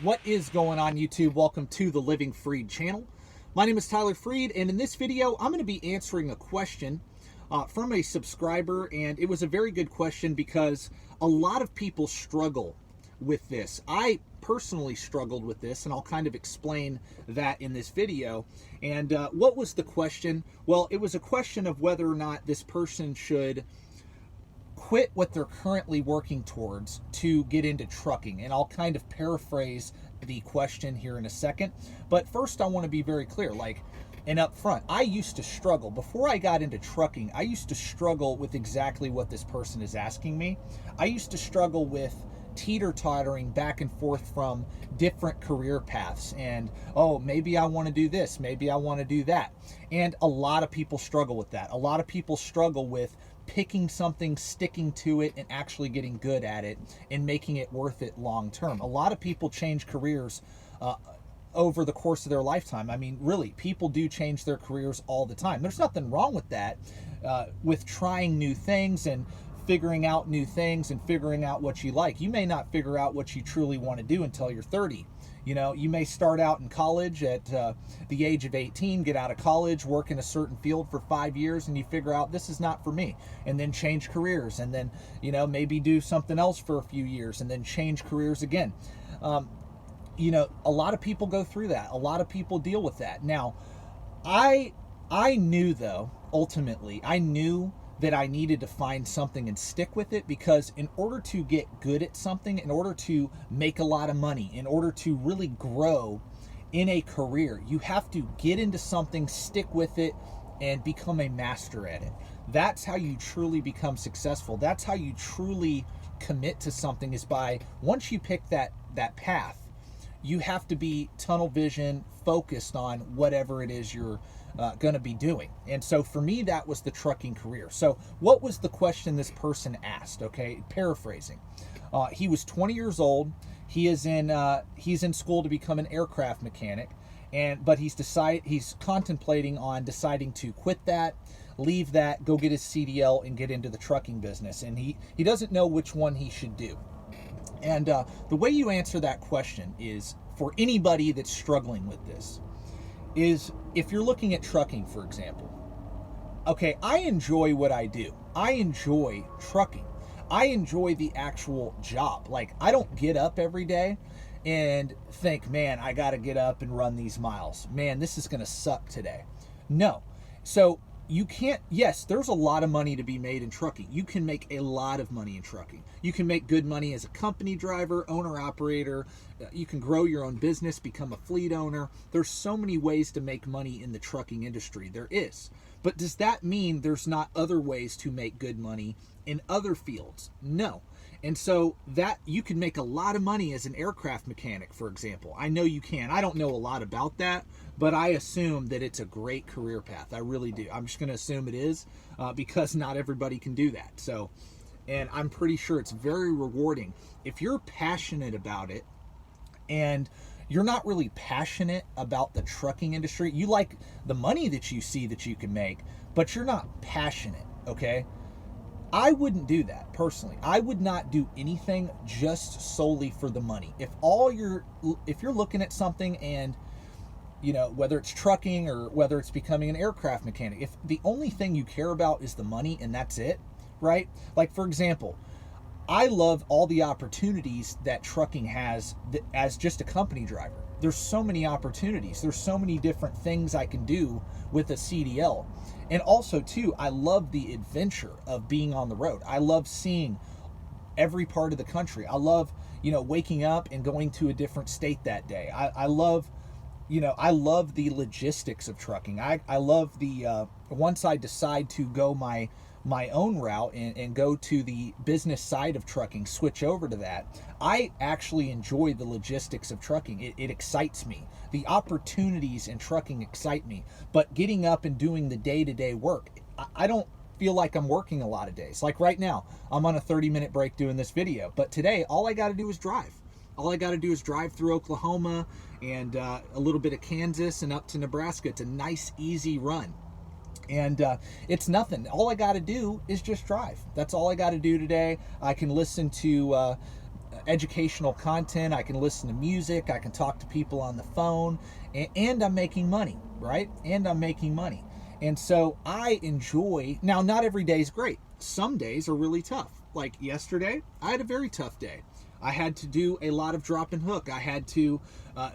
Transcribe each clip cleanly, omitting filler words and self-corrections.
What is going on, YouTube? Welcome to the Living Freed channel. My name is Tyler Freed, and in this video, I'm going to be answering a question from a subscriber, and it was a very good question because a lot of people struggle with this. I personally struggled with this, and I'll kind of explain that in this video. And what was the question? Well, it was a question of whether or not this person should quit what they're currently working towards to get into trucking. And I'll kind of paraphrase the question here in a second. But first, I want to be very clear, and up front, I used to struggle. Before I got into trucking, I used to struggle with exactly what this person is asking me. I used to struggle with teeter-tottering back and forth from different career paths, and maybe I want to do this, maybe I want to do that. And a lot of people struggle with that. A lot of people struggle with picking something, sticking to it, and actually getting good at it and making it worth it long term. A lot of people change careers over the course of their lifetime. I mean, really, people do change their careers all the time. There's nothing wrong with that, with trying new things and figuring out new things and figuring out what you like. You may not figure out what you truly want to do until you're 30. You know, you may start out in college at the age of 18, get out of college, work in a certain field for 5 years, and you figure out this is not for me, and then change careers, and then, maybe do something else for a few years, and then change careers again. A lot of people go through that. A lot of people deal with that. Now, I knew, though, ultimately, I knew that I needed to find something and stick with it, because in order to get good at something, in order to make a lot of money, in order to really grow in a career, you have to get into something, stick with it, and become a master at it. That's how you truly become successful. That's how you truly commit to something, is by, once you pick that path, you have to be tunnel vision focused on whatever it is you're going to be doing. And so for me, that was the trucking career. So what was the question this person asked? Okay, paraphrasing. He was 20 years old. He's in school to become an aircraft mechanic, but he's contemplating on deciding to quit that, leave that, go get his CDL, and get into the trucking business. And he doesn't know which one he should do. And the way you answer that question is, for anybody that's struggling with this, is if you're looking at trucking, for example. Okay, I enjoy what I do. I enjoy trucking. I enjoy the actual job. Like, I don't get up every day and think, man, I got to get up and run these miles. Man, this is going to suck today. No. So you can't, yes, there's a lot of money to be made in trucking. You can make a lot of money in trucking. You can make good money as a company driver, owner, operator. You can grow your own business, become a fleet owner. There's so many ways to make money in the trucking industry. There is. But does that mean there's not other ways to make good money in other fields? No. And so that you can make a lot of money as an aircraft mechanic, for example. I know you can. I don't know a lot about that, but I assume that it's a great career path. I really do. I'm just going to assume it is, because not everybody can do that. So, and I'm pretty sure it's very rewarding. If you're passionate about it, and you're not really passionate about the trucking industry, you like the money that you see that you can make, but you're not passionate, okay? I wouldn't do that personally. I would not do anything just solely for the money. If you're looking at something, and whether it's trucking or whether it's becoming an aircraft mechanic, if the only thing you care about is the money and that's it, right? Like, for example, I love all the opportunities that trucking has as just a company driver. There's so many opportunities. There's so many different things I can do with a CDL. And also, too, I love the adventure of being on the road. I love seeing every part of the country. I love, waking up and going to a different state that day. I love the logistics of trucking. I love the, once I decide to go my own route and go to the business side of trucking, switch over to that, I actually enjoy the logistics of trucking. It excites me. The opportunities in trucking excite me. But getting up and doing the day-to-day work, I don't feel like I'm working a lot of days. Like right now, I'm on a 30-minute break doing this video. But today, all I got to do is drive. All I got to do is drive through Oklahoma and a little bit of Kansas and up to Nebraska. It's a nice, easy run. And it's nothing. All I got to do is just drive. That's all I got to do today. I can listen to educational content. I can listen to music. I can talk to people on the phone, and I'm making money, right? And I'm making money. And so I enjoy, now not every day is great. Some days are really tough. Like yesterday, I had a very tough day. I had to do a lot of drop and hook. I had to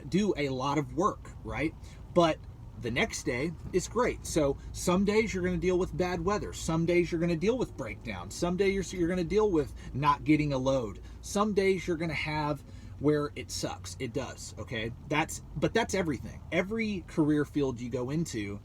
do a lot of work, right? But the next day is great. So some days you're going to deal with bad weather. Some days you're going to deal with breakdowns. Some days you're going to deal with not getting a load. Some days you're going to have where it sucks. It does, okay? But that's everything. Every career field you go into,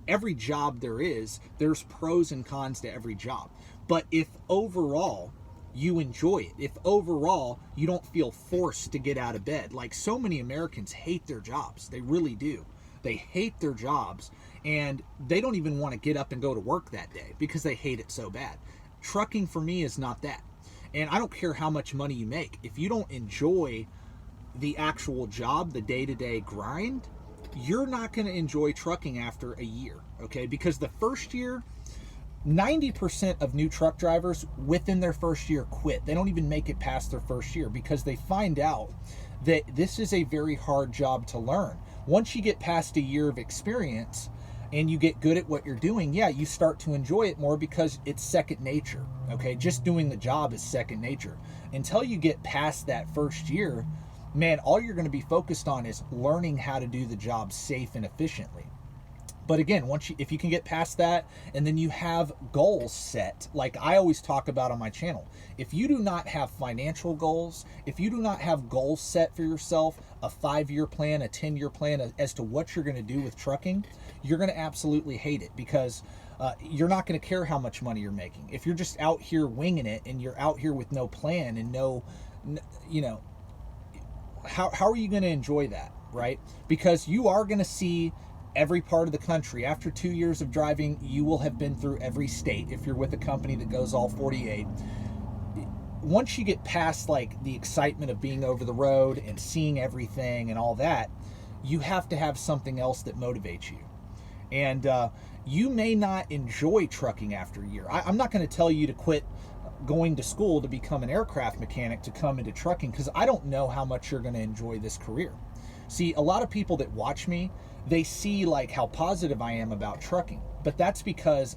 every job there's pros and cons to every job. But if overall you enjoy it, if overall you don't feel forced to get out of bed, like so many Americans hate their jobs, they really do. They hate their jobs, and they don't even want to get up and go to work that day because they hate it so bad. Trucking for me is not that. And I don't care how much money you make. If you don't enjoy the actual job, the day-to-day grind, you're not going to enjoy trucking after a year, okay? Because the first year, 90% of new truck drivers within their first year quit. They don't even make it past their first year because they find out that this is a very hard job to learn. Once you get past a year of experience and you get good at what you're doing, yeah, you start to enjoy it more because it's second nature, okay? Just doing the job is second nature. Until you get past that first year, man, all you're going to be focused on is learning how to do the job safe and efficiently. But again, if you can get past that, and then you have goals set, like I always talk about on my channel, if you do not have financial goals, if you do not have goals set for yourself, a 5-year plan, a 10-year plan as to what you're going to do with trucking, you're going to absolutely hate it because you're not going to care how much money you're making. If you're just out here winging it and you're out here with no plan and how are you going to enjoy that, right? Because you are going to see every part of the country. After 2 years of driving, you will have been through every state if you're with a company that goes all 48. Once you get past like the excitement of being over the road and seeing everything and all that, you have to have something else that motivates you. And you may not enjoy trucking after a year. I'm not going to tell you to quit going to school to become an aircraft mechanic to come into trucking because I don't know how much you're going to enjoy this career. See, a lot of people that watch me, they see like how positive I am about trucking, but that's because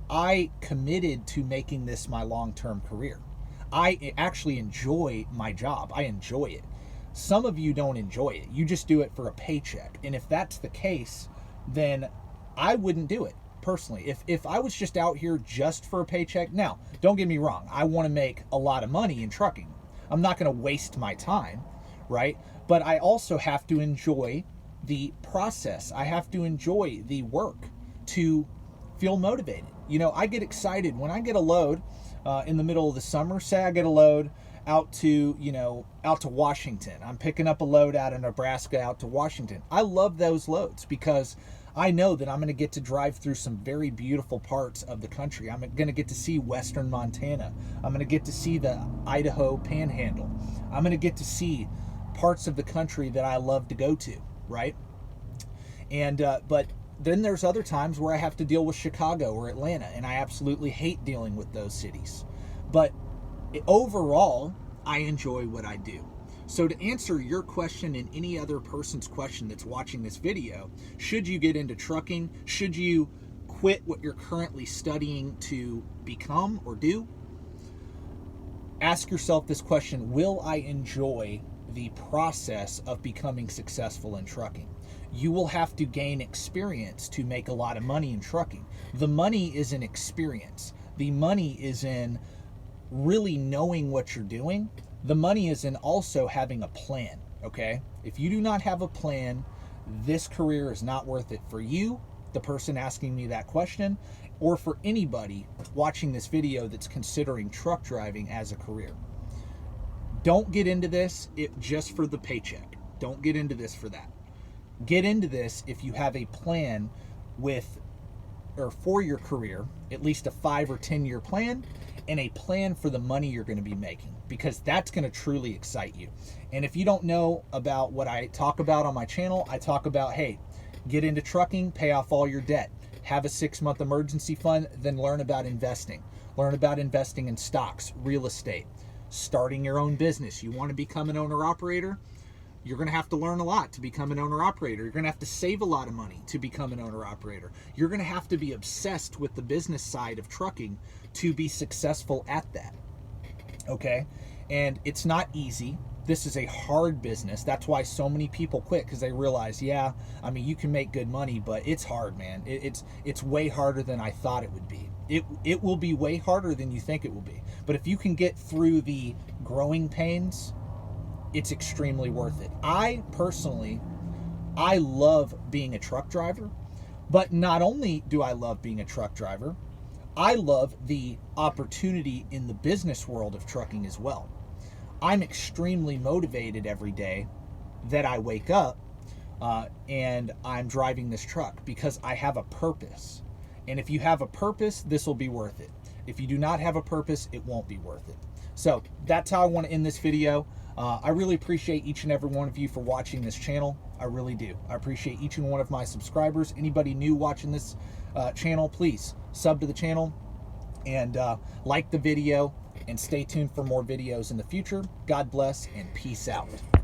I committed to making this my long-term career. I actually enjoy my job. I enjoy it. Some of you don't enjoy it. You just do it for a paycheck. And if that's the case, then I wouldn't do it personally. If I was just out here just for a paycheck, now, don't get me wrong. I want to make a lot of money in trucking. I'm not going to waste my time, right? But I also have to enjoy the process. I have to enjoy the work to feel motivated. You know, I get excited when I get a load in the middle of the summer. Say I get a load out to Washington. I'm picking up a load out of Nebraska out to Washington. I love those loads because I know that I'm going to get to drive through some very beautiful parts of the country. I'm going to get to see western Montana. I'm going to get to see the Idaho Panhandle. I'm going to get to see parts of the country that I love to go to, right? And but then there's other times where I have to deal with Chicago or Atlanta, and I absolutely hate dealing with those cities. But overall, I enjoy what I do. So to answer your question and any other person's question that's watching this video, should you get into trucking? Should you quit what you're currently studying to become or do? Ask yourself this question: will I enjoy the process of becoming successful in trucking? You will have to gain experience to make a lot of money in trucking. The money is in experience. The money is in really knowing what you're doing. The money is in also having a plan, okay? If you do not have a plan, this career is not worth it for you, the person asking me that question, or for anybody watching this video that's considering truck driving as a career. Don't get into this just for the paycheck. Don't get into this for that. Get into this if you have a plan for your career, at least a 5 or 10 year plan, and a plan for the money you're going to be making, because that's going to truly excite you. And if you don't know about what I talk about on my channel, I talk about, hey, get into trucking, pay off all your debt, have a 6-month emergency fund, then learn about investing. Learn about investing in stocks, real estate, starting your own business. You want to become an owner-operator? You're going to have to learn a lot to become an owner-operator. You're going to have to save a lot of money to become an owner-operator. You're going to have to be obsessed with the business side of trucking to be successful at that. Okay? And it's not easy. This is a hard business. That's why so many people quit, because they realize, yeah, I mean, you can make good money, but it's hard, man. It's way harder than I thought it would be. It will be way harder than you think it will be. But if you can get through the growing pains, it's extremely worth it. I personally love being a truck driver, but not only do I love being a truck driver, I love the opportunity in the business world of trucking as well. I'm extremely motivated every day that I wake up and I'm driving this truck because I have a purpose. And if you have a purpose, this will be worth it. If you do not have a purpose, it won't be worth it. So that's how I want to end this video. I really appreciate each and every one of you for watching this channel. I really do. I appreciate each and one of my subscribers. Anybody new watching this channel, please sub to the channel and like the video, and stay tuned for more videos in the future. God bless and peace out.